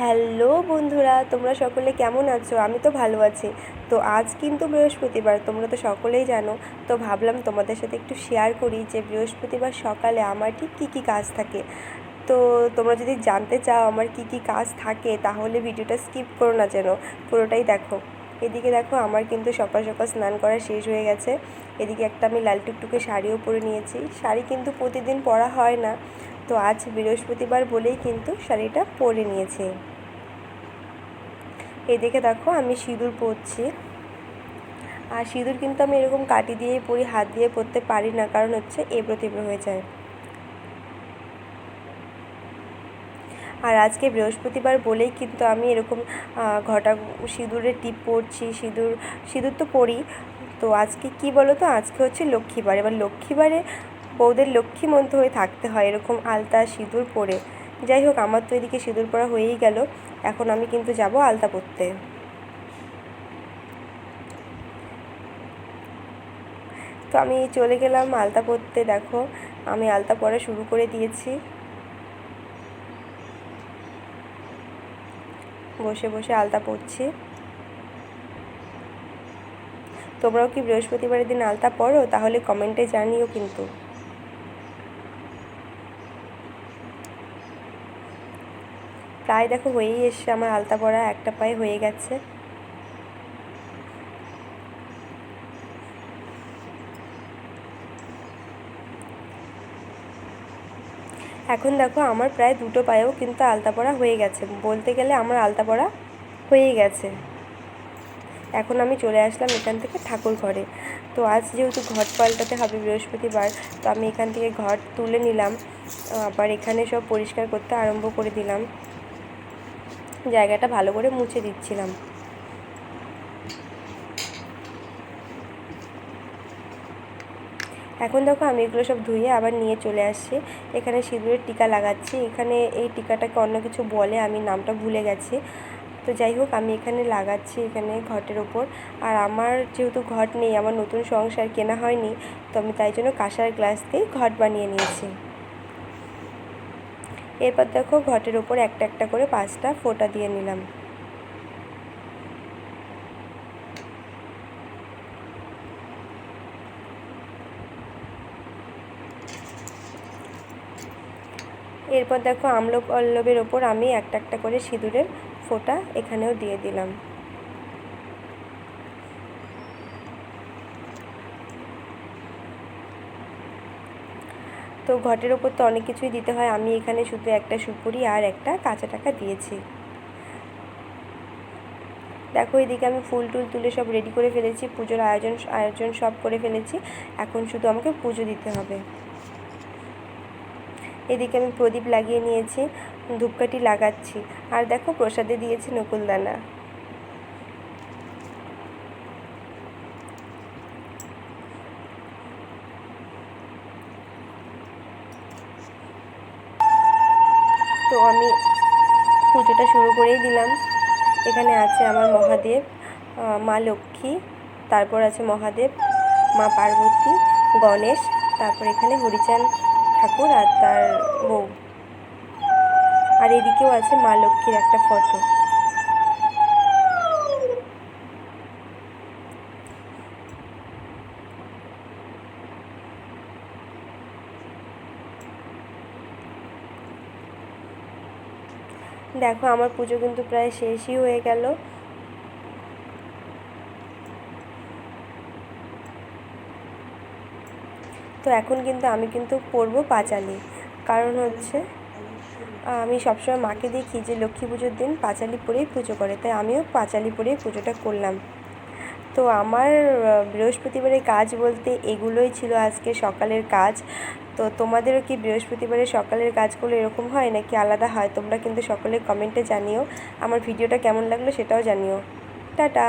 Hello বন্ধুরা, তোমরা সকলে কেমন আছো? আমি তো ভালো আছি। তো আজ কিন্তু বৃহস্পতিবার, তোমরা তো সকলেই জানো। তো ভাবলাম তোমাদের সাথে একটু শেয়ার করি যে বৃহস্পতিবার সকালে আমার ঠিক কী কাজ থাকে। তো তোমরা যদি জানতে চাও আমার কী কাজ থাকে, তাহলে ভিডিওটা স্কিপ করো না, যেন পুরোটাই দেখো। এদিকে দেখো, আমার কিন্তু সকাল সকাল স্নান করা শেষ হয়ে গেছে। এদিকে একটা আমি লাল টুকটুকে শাড়িও পরে নিয়েছি। শাড়ি কিন্তু প্রতিদিন পরা হয় না, তো আজ বৃহস্পতিবার বলেই কিন্তু শাড়িটা পরে নিয়েছি। এদিকে দেখো, আমি সিঁদুর পরছি। আর সিঁদুর কিন্তু আমি এরকম কাটি দিয়েই পরি, হাত দিয়ে পরতে পারি না, কারণ হচ্ছে এবড়ো তেবড়ো হয়ে যায়। আর আজকে বৃহস্পতিবার বলেই কিন্তু আমি এরকম ঘটা সিঁদুরের টিপ পরছি। সিঁদুর তো পরি। তো আজকে কি বলো তো, আজকে হচ্ছে লক্ষ্মীবার। এবার লক্ষ্মীবারে বউদের লক্ষ্মীমন্ত হয়ে থাকতে হয় এরকম আলতা সিঁদুর পরে। যাই হোক, আমার তো এদিকে সিঁদুর পরা হয়েই গেল। এখন আমি কিন্তু যাব আলতা পরতে। তো আমি চলে গেলাম আলতা পরতে। দেখো, আমি আলতা পরা শুরু করে দিয়েছি। বসে বসে আলতা পরছি। তোমরাও কি বৃহস্পতিবারের দিন আলতা পরো? তাহলে কমেন্টে জানিও কিন্তু। প্রায় দেখো হয়েই এসছে আমার আলতা পরা, একটা পায়ে হয়ে গেছে। এখন দেখো, আমার প্রায় দুটো পায়েও কিন্তু আলতা পরা হয়ে গেছে। বলতে গেলে আমার আলতা পরা হয়েই গেছে। এখন আমি চলে আসলাম এখান থেকে ঠাকুর ঘরে। তো আজ যেহেতু ঘট পাল্টাতে হবে বৃহস্পতিবার, তো আমি এখান থেকে ঘট তুলে নিলাম। আবার এখানে সব পরিষ্কার করতে আরম্ভ করে দিলাম। জায়গাটা ভালো করে মুছে দিচ্ছিলাম। এখন দেখো, আমি এগুলো সব ধুয়ে আবার নিয়ে চলে আসছি। এখানে সিঁদুরের টিকা লাগাচ্ছি। এখানে এই টিকাটাকে অন্য কিছু বলে, আমি নামটা ভুলে গেছি। তো যাই হোক, আমি এখানে লাগাচ্ছি এখানে ঘটের ওপর। আর আমার যেহেতু ঘট নেই, আমার নতুন সংসার কেনা হয়নি, তো আমি তাই জন্য কাঁসার গ্লাস দিয়ে ঘট বানিয়ে নিয়েছি। এরপর দেখো, ঘটের ওপর একটা একটা করে 5টা ফোঁটা দিয়ে নিলাম। এরপর দেখো, আমল পল্লবের ওপর আমি একটা একটা করে সিঁদুরের ফোঁটা এখানেও দিয়ে দিলাম। তো ঘটের ওপর তো অনেক কিছুই দিতে হয়, আমি এখানে শুধু একটা সুপুরি আর একটা কাঁচা টাকা দিয়েছি। দেখো, এদিকে আমি ফুল টুল তুলে সব রেডি করে ফেলেছি, পুজোর আয়োজন সব করে ফেলেছি। এখন শুধু আমাকে পুজো দিতে হবে। এদিকে আমি প্রদীপ লাগিয়ে নিয়েছি, ধূপকাঠি লাগাচ্ছি। আর দেখো, প্রসাদে দিয়েছি নকুলদানা। তো আমি পুজোটা শুরু করেই দিলাম। এখানে আছে আমার মহাদেব, মা লক্ষ্মী, তারপর আছে মহাদেব, মা পার্বতী, গণেশ, তারপর এখানে হরিচাঁদ ঠাকুর আর তার বউ। আর এদিকেও আছে মা লক্ষ্মীর একটা ফটো। দেখো, আমার পুজো কিন্তু প্রায় শেষই হয়ে গেল। তো এখন কিন্তু আমি পরবো পাঁচালি। কারণ হচ্ছে আমি সবসময় মাকে দেখি যে লক্ষ্মী পুজোর দিন পাঁচালি পরেই পুজো করে, তাই আমিও পাঁচালি পরেই পুজোটা করলাম। তো আমার বৃহস্পতিবারের কাজ বলতে এগুলোই ছিল আজকে সকালের কাজ। তো তোমাদেরও কি বৃহস্পতিবারের সকালের কাজগুলো এরকম হয় নাকি আলাদা হয়? তোমরা কিন্তু সকলে কমেন্টে জানিও। আমার ভিডিওটা কেমন লাগলো সেটাও জানিও। টাটা।